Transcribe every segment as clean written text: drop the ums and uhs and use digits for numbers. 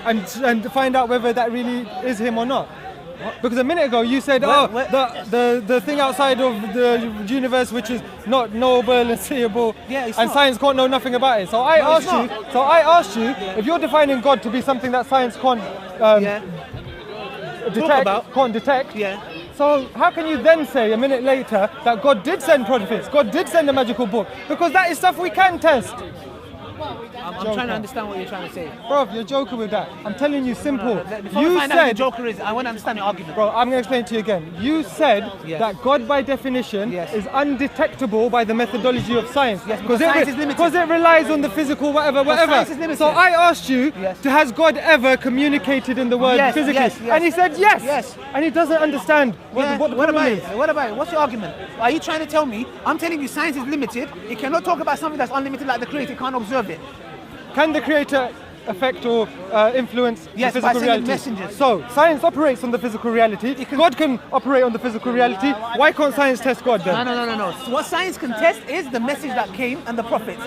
and find out whether that really is him or not. Because a minute ago you said, the thing outside of the universe which is not knowable and seeable, and science can't know nothing about it. So I asked you if you're defining God to be something that science can't detect. Yeah. So how can you then say a minute later that God did send prophets, God did send a magical book? Because that is stuff we can test. I'm trying to understand what you're trying to say. Bro, you're joking with that. I'm telling you simple. Before you find out who the joker is, I want to understand your argument. Bro, I'm going to explain to you again. You said that God by definition is undetectable by the methodology of science. Yes, because science is limited. Because it relies on the physical whatever. Science is limited. So I asked you, has God ever communicated in the word physically? Yes. And he said yes. Yes. And he doesn't understand what the problem is. What about it? What's your argument? Are you trying to tell me, I'm telling you science is limited, it cannot talk about something that's unlimited like the creator, it can't observe it. Can the creator affect or influence the physical by sending reality? messengers. So, science operates on the physical reality. God can operate on the physical reality. Why can't science test God then? No. So what science can test is the message that came and the prophets.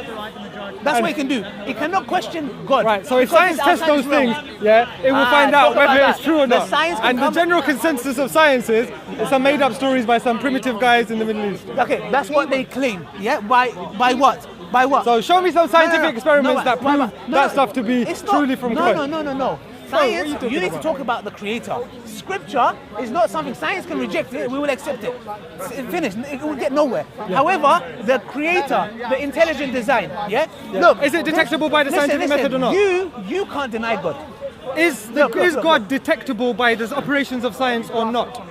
That's what it can do. It cannot question God. Right, so if science tests those things, it will find out whether it's true or not. And the general consensus of science is it's some made up stories by some primitive guys in the Middle East. Okay, that's what they claim. Yeah, by what? By what? So show me some scientific experiments that prove that stuff to be truly from God. No. Science, you need to talk about the creator. Scripture is not something, science can reject it, we will accept it. Finish, it will get nowhere. However, the creator, the intelligent design, look. Is it detectable by the scientific method or not? You can't deny God. Is God detectable by the operations of science or not?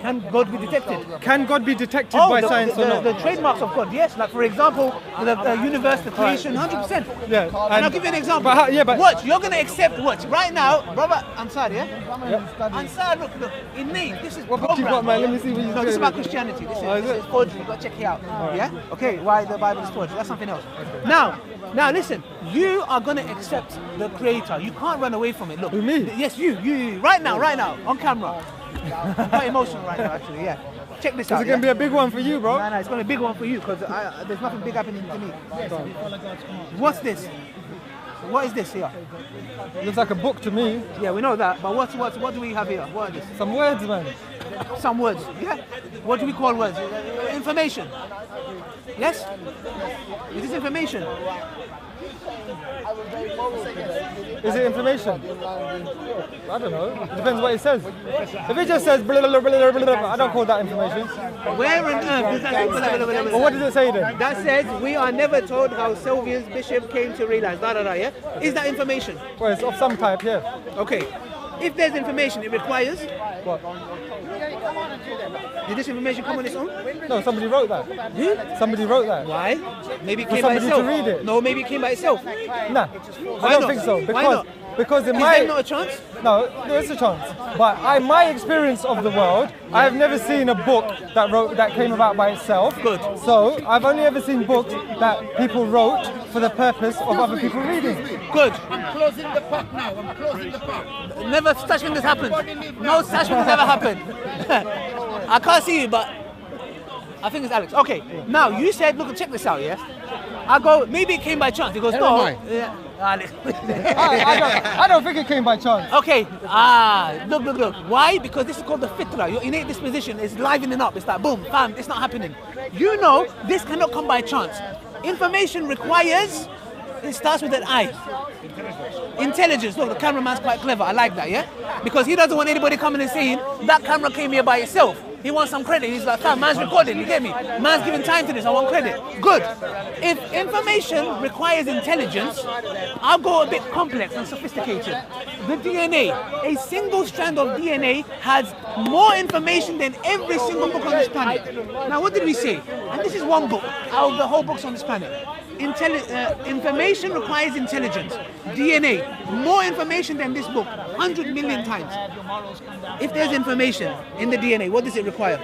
Can God be detected? Can God be detected by science or not? The trademarks of God, yes. Like for example, the universe, the creation, 100%. Yeah. And I'll give you an example. But watch, you're going to accept watch. Right now, brother Ansar, Ansar, look, in name, this is what book you got, man? Let me see what you No, this is about Christianity. This is forgery. You've got to check it out. Yeah? Okay, why the Bible is forged. That's something else. Now listen, you are going to accept the creator. You can't run away from it. Look. Who, me? Yes, you. Right now, on camera. I'm quite emotional right now, actually, Check this out. Is it going to be a big one for you, bro? No, it's going to be a big one for you because there's nothing big happening to me. What's this? What is this here? Looks like a book to me. Yeah, we know that, but what do we have here? What are this? Some words, man. Some words, yeah. What do we call words? Information. Yes? Is this information? Is it information? I don't know. It depends what it says. If it just says blah, blah, blah, blah, blah, blah, I don't call that information. Where on earth does that say blah, blah, blah, blah, blah? Well, what does it say then? That says we are never told how Sylvia's bishop came to realize. Yeah? Is that information? Well, it's of some type, yeah. Okay. If there's information, it requires. What? Did this information come on its own? No, somebody wrote that. Who? Somebody wrote that. Why? Maybe it came For by somebody itself. to read it. No, maybe it came by itself. Nah, Why I don't not? think so. Why not? Because in Is my there not a chance? No, there is a chance. But my experience of the world, I have never seen a book that came about by itself. Good. So I've only ever seen books that people wrote for the purpose of other people reading. Good. I'm closing the pub now. I'm closing the pub. Never such thing has happened. No such thing has ever happened. I can't see you, but I think it's Alex. Okay. Now you said, look, check this out, yeah. I go, maybe it came by chance. He goes, no. Yeah. Alex. I don't think it came by chance. Okay. Look. Why? Because this is called the fitra. Your innate disposition is livening up. It's like boom, bam. It's not happening. You know, this cannot come by chance. Information requires. It starts with an I. Intelligence. Look, the cameraman's quite clever. I like that, yeah? Because he doesn't want anybody coming and saying that camera came here by itself. He wants some credit. He's like, fam, man's recording, you get me? Man's giving time to this, I want credit. Good. If information requires intelligence, I'll go a bit complex and sophisticated. The DNA, a single strand of DNA has more information than every single book on this planet. Now, what did we say? And this is one book out of the whole books on this planet. Information requires intelligence. DNA, more information than this book, 100 million times. If there's information in the DNA, what does it require?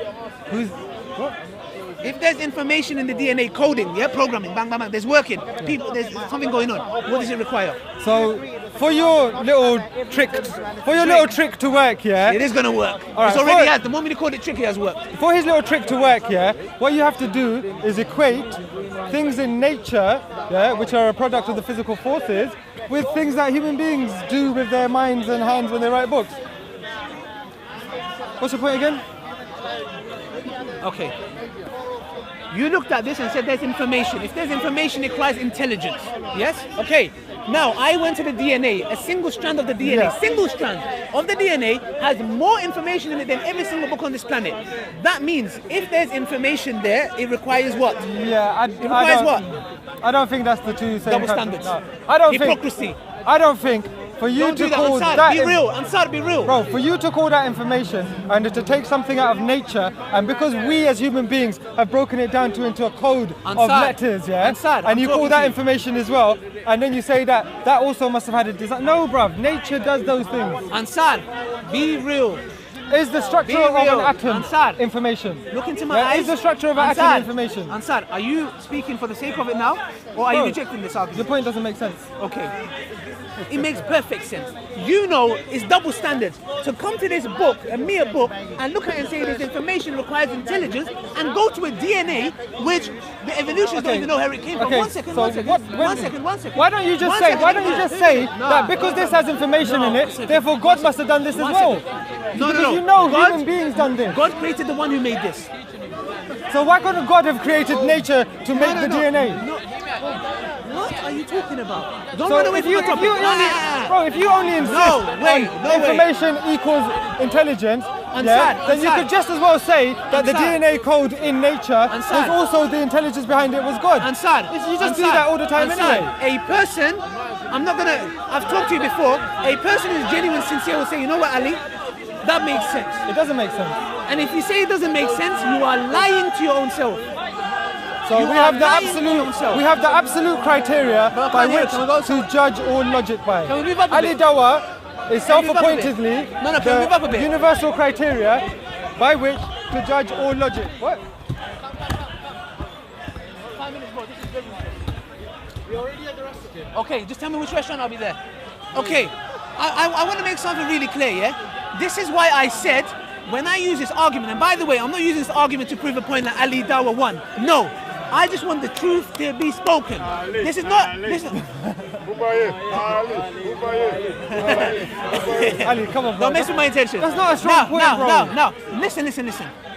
If there's information in the DNA coding, yeah, programming, bang, bang, bang, there's working, people, there's something going on. What does it require? So for your little trick to work, yeah. It is gonna work. All It's right, already for- had. The moment you called it trick, it has worked. For his little trick to work, yeah, what you have to do is equate things in nature, yeah, which are a product of the physical forces, with things that human beings do with their minds and hands when they write books. What's the point again? Okay. You looked at this and said there's information. If there's information, it requires intelligence. Yes? Okay. Now, I went to the DNA. A single strand of the DNA, Yeah. single strand of the DNA has more information in it than every single book on this planet. That means if there's information there, it requires what? Yeah, requires what? I don't think that's the two same Double concepts. standards. No. I don't Hypocrisy. think. I don't think for you Don't to do that. call Ansar, that be real. Ansar, be real. Bro, for you to call that information and to take something out of nature, and because we as human beings have broken it down into a code of Ansar, letters, yeah, Ansar, and I'm you call talking that to you. information as well, and then you say that also must have had a design. No, bruv, nature does those things. Ansar, be real. Is the structure Be of real. an atom Ansar. information? Look into my Yeah, eyes. is the structure of an Ansar, atom information? Ansar, are you speaking for the sake of it now, or are you Bro, rejecting this Your argument? point doesn't make sense. Okay. It makes perfect sense. You know it's double standards. To come to this book, a mere book, and look at it and say this information requires intelligence, and go to a DNA which the evolutionists don't even know where it came from. Okay, One second, so one second, what- one second, one second. Why don't you just One say? second, Why don't you just say No. that because this has information in No, it, therefore God must have done this as One well? second. No, Because no, no. you know God- human beings done this. God created the one who made this. So why couldn't God have created nature to make the DNA? No. What are you talking about? Don't So run away if from you, the topic. if you only, bro, if you only insist No way, on no way. information equals intelligence, Ansar, yeah, then you Ansar. could just as well say that the Ansar. DNA code in nature was Ansar. also the intelligence behind it was God. Ansar, You just do Ansar, that all the time Ansar, anyway. A person, I've talked to you before, a person who's genuine, sincere will say, you know what, Ali, that makes sense. It doesn't make sense. And if you say it doesn't make sense, you are lying to your own self. So You we are have the lying to absolute, yourself. we have the absolute criteria Bro, by come here, which can we go to judge all logic by. Can we move up a Ali bit? Dawah is Can we move up a bit? self-appointedly No, can we move up a the bit? universal criteria by which to judge all logic. What? 5 minutes more, this is very Okay, just tell me which restaurant I'll be there. Okay, I want to make something really clear, yeah? This is why I said, when I use this argument, and by the way, I'm not using this argument to prove a point that Ali Dawah won. No, I just want the truth to be spoken. This is not... This is, Ali, come on, bro. don't mess with my intention. That's not a strong point, bro. Now. Listen.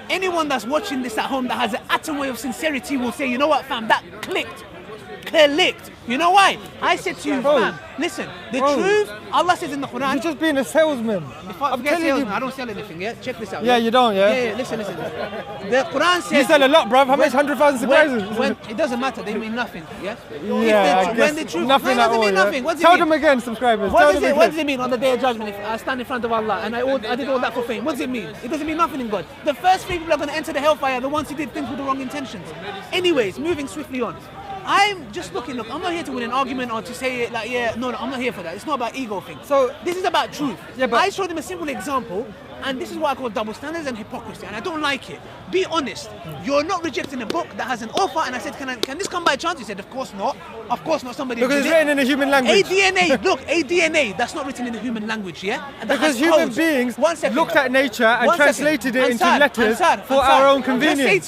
Anyone that's watching this at home that has an atom way of sincerity will say, you know what, fam, that clicked. Clicked. You know why? I said to you, Bro. fam, listen, the Bro. truth, Allah says in the Quran, You're just being a salesman. if I I'm forget telling you. salesman, I don't sell anything, yeah? Check this out. Yeah, you don't, yeah? Yeah, listen. The Quran says... You sell a lot, bruv. How much 100,000 surprises? When, it doesn't matter, they mean nothing, yeah? Yeah, I guess when the truth... nothing no, it at doesn't all, mean yeah? nothing. What does it Tell mean? them again, subscribers. What Tell does them it again. mean on the day of judgment if I stand in front of Allah and I did all that for fame? What does it mean? It doesn't mean nothing in God. The first three people are going to enter the hellfire are the ones who did things with the wrong intentions. Anyways, moving swiftly on. I'm just looking, look, I'm not here to win an argument or to say it like, yeah, no, I'm not here for that. It's not about ego thing. So- this is about truth. Yeah, but- I showed them a simple example, and this is what I call double standards and hypocrisy, and I don't like it. Be honest. You're not rejecting a book that has an author, and I said, can this come by chance? He said, of course not. Of course not. Somebody Because did it's it. written in a human language. A DNA that's not written in the human language, yeah? And that Because has human codes. beings 1 second. looked at nature and One second. translated it into Ansar, letters Ansar, for Ansar, our own convenience.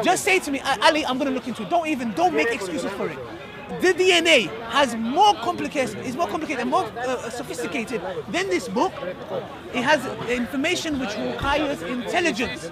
Just say to me, Ali, I'm going to look into it. Don't make excuses for it. The DNA has more complicated, is more complicated and more sophisticated than this book. It has information which requires intelligence.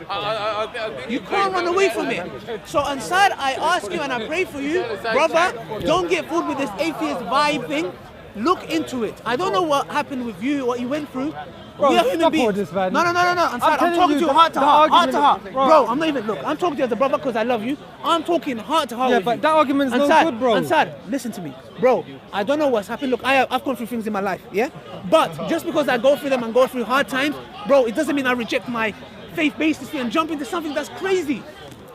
You can't run away from it. So Ansar, I ask you and I pray for you, brother, don't get fooled with this atheist vibe thing. Look into it. I don't know what happened with you, what you went through. Bro, We are human stop all beings. this, man. No. I'm telling talking you to you the- heart to the heart. Heart argument- to heart. bro. Bro, I'm not even, look, I'm talking to you as a brother because I love you. I'm talking heart to heart Yeah, with but you. that argument's no Ansar, good, bro. Ansar, listen to me. Bro, I don't know what's happened. Look, I've gone through things in my life, yeah? But just because I go through them and go through hard times, bro, it doesn't mean I reject my faith basis and jump into something that's crazy.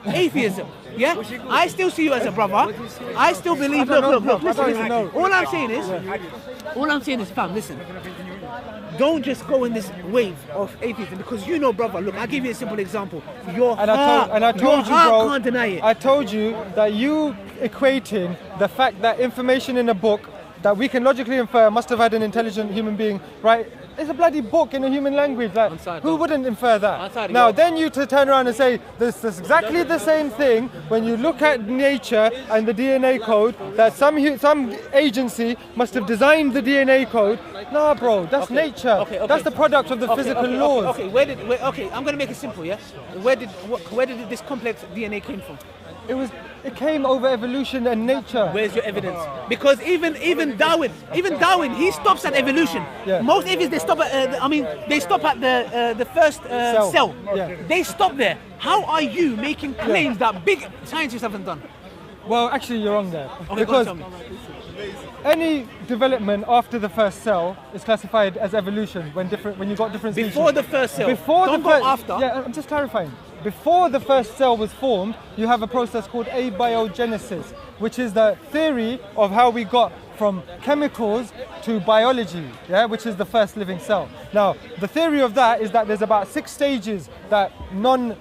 Atheism. Yeah? I still see you as a brother. I still believe. I don't Look, know, listen. bro. I don't even know. All I'm saying is, fam, listen. don't just go in this wave of atheism, because you know, brother, look, I'll give you a simple example. Your I told your you, heart bro, can't deny it. I told you that you equating the fact that information in a book that we can logically infer must have had an intelligent human being, right? It's a bloody book in a human language. Like, who wouldn't infer that? Now, then you to turn around and say this is exactly the same thing when you look at nature and the DNA code, that some agency must have designed the DNA code. Nah, bro, that's nature. That's the product of the physical laws. Okay, I'm gonna make it simple, yeah? Where did this complex DNA came from? It came over evolution and nature. Where's your evidence? Because even Darwin, he stops at evolution. Yeah. Most atheists they stop at they stop at the first cell. Yeah. They stop there. How are you making claims that big scientists haven't done? Well, actually, you're wrong there. Okay, because go on, tell me. any development after the first cell is classified as evolution when you got different species. Before the first cell. Don't go after. Yeah, I'm just clarifying. Before the first cell was formed, you have a process called abiogenesis, which is the theory of how we got from chemicals to biology, which is the first living cell. Now, the theory of that is that there's about 6 stages that non-living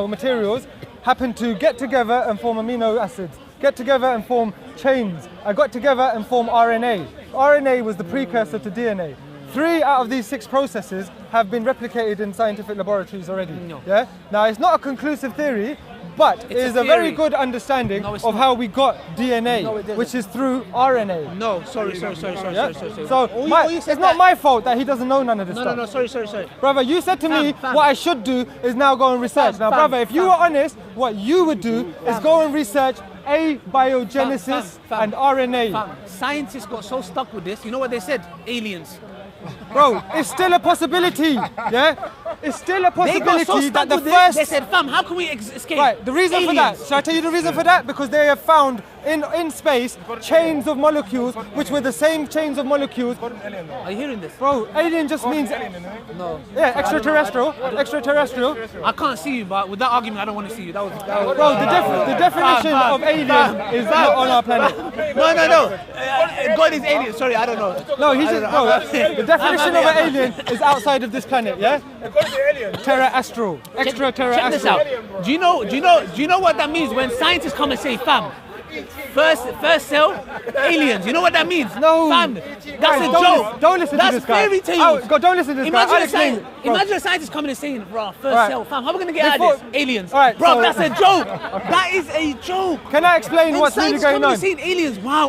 materials happen to get together and form amino acids, get together and form chains, and got together and form RNA. RNA was the precursor to DNA. 3 out of these 6 processes have been replicated in scientific laboratories already. Yeah. Now, it's not a conclusive theory, but it is a very good understanding of how we got DNA, which is through RNA. No, sorry. So it's not my fault that he doesn't know none of this stuff. No, sorry. Brother, you said to me what I should do is now go and research. Now, brother, if you were honest, what you would do is go and research abiogenesis and RNA. Scientists got so stuck with this. You know what they said? Aliens. Bro, it's still a possibility, yeah? It's still a possibility that the first... They said, fam, how can we escape? Right, the reason for that, shall I tell you the reason for that? Because they have found in space chains of molecules which were the same chains of molecules. Are you hearing this? Bro, alien just means... No. Yeah, extraterrestrial. Extraterrestrial. I can't see you, but with that argument, I don't want to see you. That was bro, the definition of alien is not on our planet. No. God is alien. Sorry, I don't know. No, he's just... Bro, the definition of an alien is outside of this planet, yeah? Terrestrial. Extraterrestrial. Check this out. Do you know what that means when scientists come and say, fam, first cell, aliens. You know what that means? No. Fam, that's a joke. Don't listen to this guy. That's fairy tales. Don't listen to this guy. Imagine a scientist coming and saying, bro, first cell, fam, how are we going to get out of this? Aliens. Right, bro, that's a joke. That is a joke. Can I explain what's really going on? Saying aliens, wow.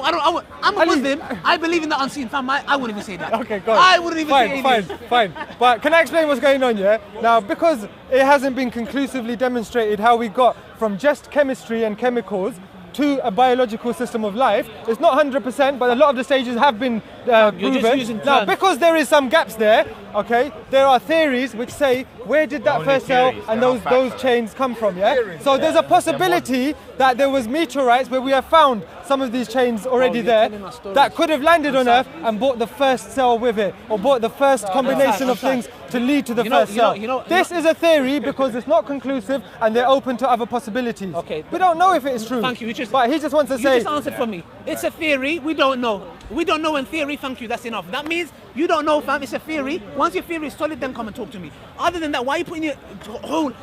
I'm a Muslim. I believe in the unseen, fam. I wouldn't even say that. Okay, go on. I wouldn't even say aliens. Fine. But can I explain what's going on, yeah? Now, because it hasn't been conclusively demonstrated how we got from just chemistry and chemicals to a biological system of life. It's not 100%, but a lot of the stages have been proven. Now, because there is some gaps there, okay, there are theories which say, where did that first cell and those chains come from, yeah? So there's a possibility that there was meteorites where we have found some of these chains already there that could have landed on Earth and brought the first cell with it, or brought the first combination of things to lead to the first cell. This is a theory because it's not conclusive and they're open to other possibilities. Okay. We don't know if it is true. Thank you. But he just wants to say... You just answered for me. It's a theory. We don't know. We don't know in theory. Thank you. That's enough. That means you don't know, fam. It's a theory. Once your theory is solid, then come and talk to me. Other than that, why are you putting your whole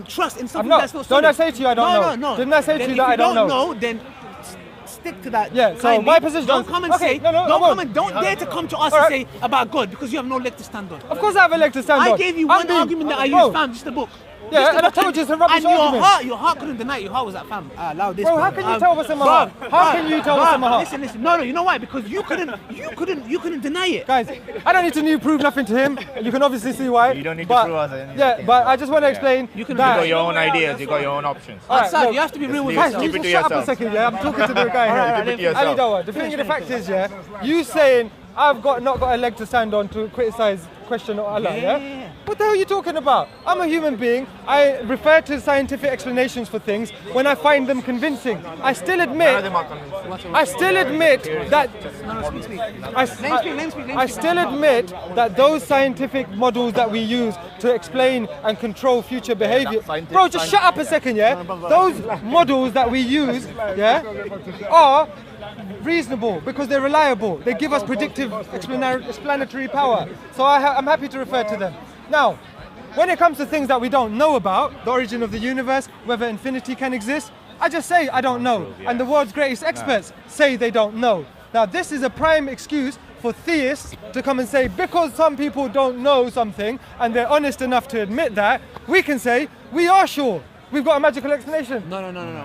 trust in something that's not solid? Don't I say to you I don't know? No. Didn't I say to you that I don't know? If you don't know, then stick to that. Yeah, so my position... Don't come and say... Don't dare to come to us and say about God, because you have no leg to stand on. Of course I have a leg to stand on. I gave you one argument that I used, fam, just a book. Yeah, and I told you it's a rubbish argument. Your heart couldn't deny it. Your heart was like, fam, allow this. Bro, how can you tell what's in my heart? How can you tell what's in my heart? Listen. No, you know why? Because you couldn't deny it. Guys, I don't need to prove nothing to him. You can obviously see why. You don't need to prove us anything. Yeah, but I just want to explain You got your own ideas, you got your own options. Right, you have to be real with yourself. Keep it to yourself. Shut up a second, yeah? I'm talking to the guy here. Ali Dawa, the thing of the fact is, yeah, you saying I've not got a leg to stand on to criticize, question Allah, yeah? What the hell are you talking about? I'm a human being. I refer to scientific explanations for things when I find them convincing. I still admit that those scientific models that we use to explain and control future behavior. Bro, just shut up a second, yeah? Those models that we use, yeah, are reasonable because they're reliable. They give us predictive explanatory power. So I'm happy to refer to them. Now, when it comes to things that we don't know about, the origin of the universe, whether infinity can exist, I just say I don't know. And the world's greatest experts say they don't know. Now, this is a prime excuse for theists to come and say, because some people don't know something and they're honest enough to admit that, we can say, we are sure. We've got a magical explanation. No.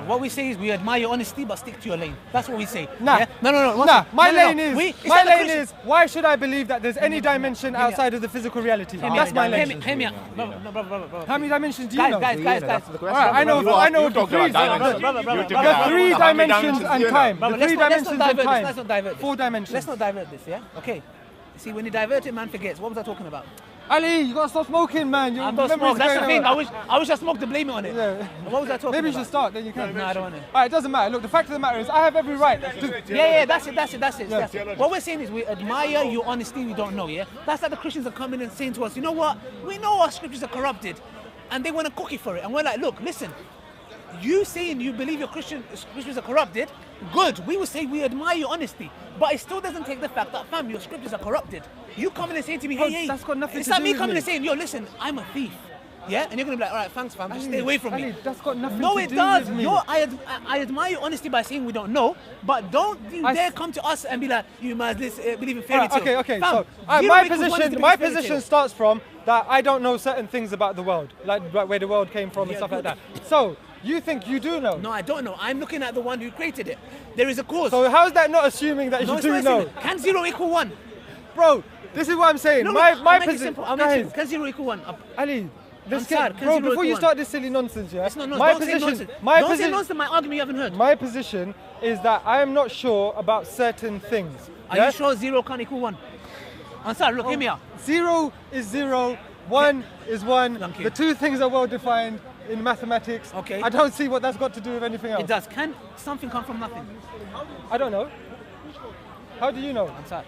What we say is we admire your honesty, but stick to your lane. That's what we say. Nah. Yeah? No. My lane is, why should I believe that there's any dimension outside of the physical reality? That's my lane. Hear me out. Brother. How many dimensions do you know? Guys. All right, I know You talk about dimensions. the three dimensions and time. The three Let's dimensions not and divert time. this. Let's not divert this. 4 dimensions. Let's not divert this, yeah? Okay. See, when you divert it, man forgets. What was I talking about? Ali, you gotta stop smoking, man. Your I'm not memory's smoke. That's the going thing. over. I wish I smoked to blame it on it. Yeah. What was I talking about? Maybe you should start, then you can. No, I don't want to. Alright, it doesn't matter. Look, the fact of the matter is, I have every right to... Yeah, that's it. What we're saying is we admire your honesty, we don't know, yeah? That's like the Christians are coming and saying to us, you know what? We know our scriptures are corrupted, and they want a cookie for it. And we're like, look, listen, you saying you believe your scriptures are corrupted, good. We would say we admire your honesty, but it still doesn't take the fact that, fam, your scriptures are corrupted. You coming and saying to me, hey, that's got nothing it's to like do me with coming me. and saying, yo, listen, I'm a thief. Yeah, and you're gonna be like, all right, thanks, fam. Just stay away from me. Ali, that's got nothing No, to it do does. with me. I admire your honesty by saying we don't know, but don't you dare come to us and be like, you must believe in fairy tales. Okay. Fam, So zero my equals one is the position, biggest my fairy position tale. starts from that I don't know certain things about the world, like where the world came from and stuff like that. So you think you do know? No, I don't know. I'm looking at the one who created it. There is a cause. So how is that not assuming that no, you it's do not know, assuming. Can 0 equal 1? bro? This is what I'm saying. No, my I'll make it position. simple. I'll make it. Can 0 equal 1? Ali, this Ansar, can bro, 0 before you equal start this silly nonsense, yeah. It's not nonsense. My Don't say position, nonsense. my Don't say position, nonsense. My argument you haven't heard. my position is that I am not sure about certain things. Are yeah? you sure 0 can't equal 1? Ansar, look, hear me out. 0 is 0, 1 is 1. Thank you. The two things are well defined in mathematics. Okay. I don't see what that's got to do with anything else. It does. Can something come from nothing? I don't know. How do you know? Ansar,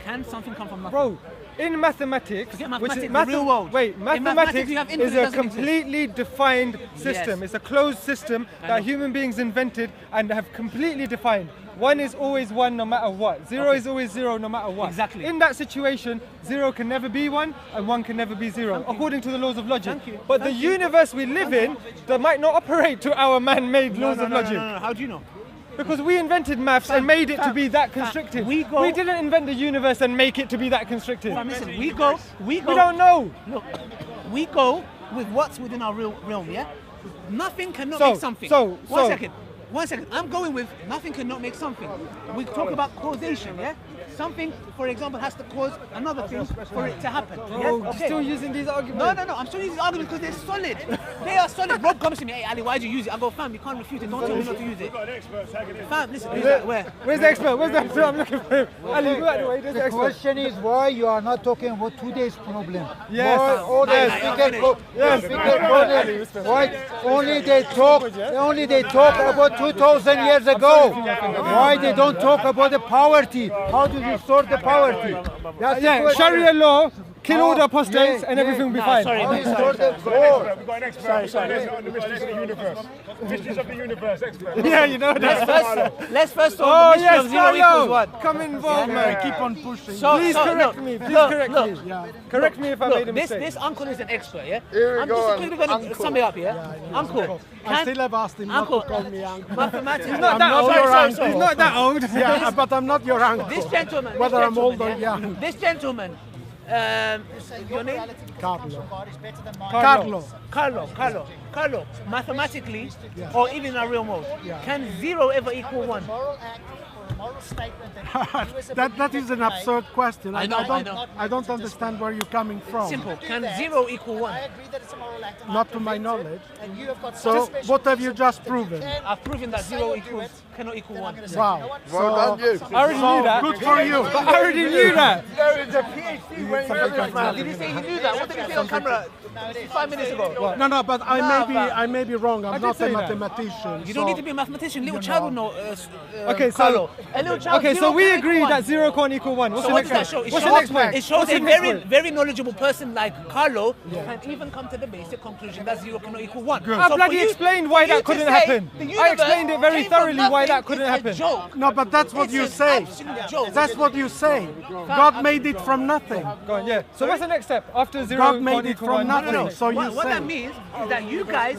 can something come from nothing? Bro, in mathematics, Forget which mathematics, is the real world. Wait, In mathematics, mathematics you have infinite, is it a doesn't exist. completely defined system. Yes. It's a closed system I that know. human beings invented and have completely defined. 1 is always 1 no matter what. 0 Okay. is always 0 no matter what. Exactly. In that situation, 0 can never be 1 and 1 can never be 0, according to the laws of logic. Thank you. But Thank the you. universe we live in, that might not operate to our man-made laws of logic. No. How do you know? Because we invented maths and made it to be that constricted. we go- We didn't invent the universe and make it to be that constricted. Fam, listen, we go. We don't know. Look, we go with what's within our real realm, yeah? Nothing cannot So- make something. so- One second. I'm going with nothing cannot make something. We talk about causation, yeah? Something, for example, has to cause another thing for it to happen. Yeah? Oh, you're Okay. still using these arguments. No. I'm still using arguments because they're solid. They are solid. Rob comes to me, hey Ali, why'd you use it? I go, fam, you can't refute it. Don't tell me not to use it. Fam, listen, where? Where's the expert? Where's the expert? I'm looking for him. Ali, go out the way. There's the The expert. question is why you are not talking about today's problem. Yes. Why all the Yes. why only they talk about 2,000 years ago. Why they don't talk about the poverty? How do you sort the poverty? That's the Yeah, question. Sharia law, kill all the apostates yeah, and everything will be No, fine. sorry. How do you sort the war? We've got an expert. Sorry. On the mysteries of the universe. Mysteries of the universe expert. Yeah, you know that. Let's first Oh, solve the mystery yes, of 0 equals 1. Come involved, man. Keep on pushing. So- Please so, correct look, me. Please look, correct look. me. Correct me if I made a This mistake. uncle is an expert, yeah? Here we I'm go, just quickly going to uncle. sum it up, yeah? Uncle. I still have asked him not Uncle, to call me uncle. mathematics. He's not that old. Sorry. He's not that old. Yeah, but I'm not your uncle. This gentleman. Whether this I'm old gentleman, or yeah? young. This gentleman. Your name? Carlo. Carlo. Mathematically, or even in a real mode, can 0 ever equal 1? That is an absurd question. I know. I don't understand where you're coming from. Simple. Can 0 equal 1? Not to my knowledge. So what have you just proven? I've proven that 0 cannot equal 1. Wow. Well done, you. I already knew that. Good for you. I already knew that. There is a PhD waiting for this man. Did he say he knew that? What did he say on camera 5 minutes ago? No, but I may be wrong. I'm did not a say that. mathematician. You don't need to be a mathematician. Little child will know. Okay, so Carlo. A little child. Okay, so zero we can't agree equal that one. 0 can't equal 1. What's So the what next does that one? show? It What's the shows, next one? it shows What's a the next very, one? very knowledgeable person like Carlo can even come to the basic conclusion that 0 cannot equal 1. I bloody explained why that couldn't happen. I explained it very thoroughly why that couldn't happen. No, but that's what you say. That's what you say. God made it from nothing. Go on, yeah. So what's the next step after 0 God made can't it equal from 1? nothing. No, So you what say. that means is that you guys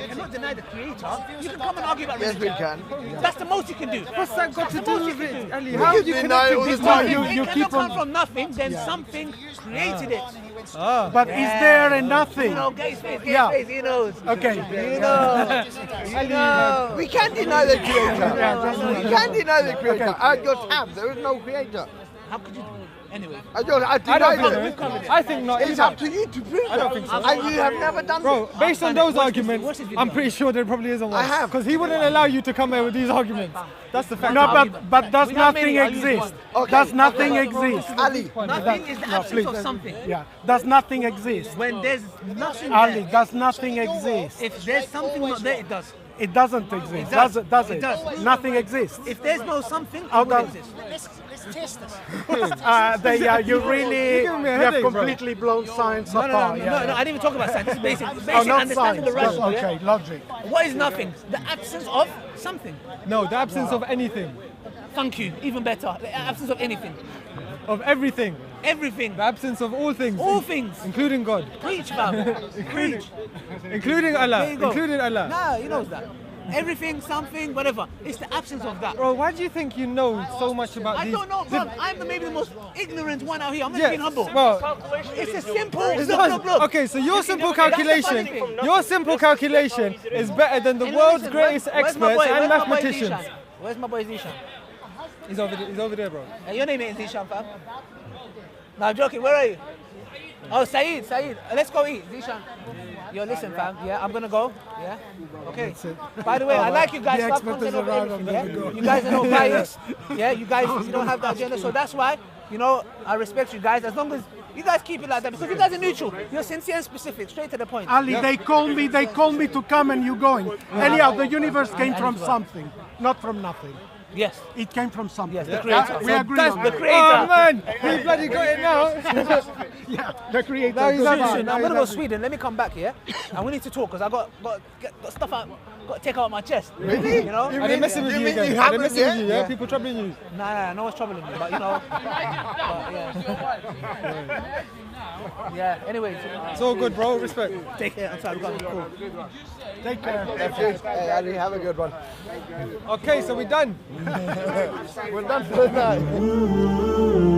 cannot deny the creator. You can come and argue about religion. That's the most you can do. What's that got to That's do the most with you it, can do. Ali? How are you deny all connecting this the to time. you? If you it keep cannot come on- from nothing, then something created it. But is there a nothing? You know, guy's face, Yeah. he knows. Okay. You know. You know. We can't deny the creator. We can't deny the creator. I just have. There is no creator. How could you? Anyway. I I deny don't it. think so. I think not. It's up to you to prove it. I don't think so. And you have never done Bro, it. based on those arguments, watch this video. I'm pretty sure there probably isn't one. I have. Because he wouldn't allow you to come here with these arguments. That's the fact. No, of it. but does We have nothing many, I'll use exist? one. Okay. Does nothing exist? Ali, Nothing is the absence please. of something. Yeah. Does nothing exist? When there's nothing Ali, there, does nothing exist? if there's something not there, it does. It doesn't exist. does. Does It it? does. Nothing exists. If there's no something, it How will does- exist. You really You're giving me a you have headache, bro. completely blown science No, apart. no, I didn't even talk about science. This is basic, Oh, basic not understanding science. the rational. Okay, Yeah? logic. What is nothing? The absence of something. No, the absence of anything. Thank you. Even better. The absence of anything. Of everything. Everything. The absence of all things. All things. Including God. Preach, fam. Preach. Including Allah. There you go. Including Allah. Nah, he knows that. Everything, something, whatever. It's the absence of that. Bro, why do you think you know so much about I these? don't know, bro. I'm maybe the most ignorant one out here. I'm not Yeah, being humble. well, It's a simple. it's Look, not- look, look. Okay, so your That's the simple funny calculation, thing. your simple calculation is better than the Anyway, world's listen, greatest where's my experts boy? and Where's my boy mathematicians. Zishan? Where's my boy Zishan? He's over there, bro. Hey, your name ain't Zishan, fam. No, I'm joking. Where are you? Oh, Saeed. Let's go eat. Zishan. Yo, listen, fam. Yeah, I'm gonna go. Yeah. Okay. By the way, I like you guys. The Stop expert commenting is over around, everything, I'm gonna yeah? go. You guys are not biased. Yeah, you guys you don't have the agenda, so that's why, I respect you guys. As long as you guys keep it like that, because you guys are neutral. You're sincere and specific, straight to the point. Ali, they call me to come and you going. Anyhow, the universe came from something, not from nothing. Yes. It came from something. Yes, the creator. We agree That's on the that. creator. Oh man, he bloody got it now. Yeah, the creator. Now he's happy. Listen, Now I'm he's gonna go happy. Sweden. Let me come back here, and we need to talk because I got stuff out, got to take out my chest. Really? You know? Are they messing with You you mean again? you Are they haven't messing with yet? you? Yeah, Yeah. people troubling you. Nah, no one's troubling me, but but yeah. Yeah. Anyways, It's all good, bro. Respect. take care. I'm sorry. We got cool. Take care. hey, Ali, have a good one. Okay, so we're done. We're done for the night.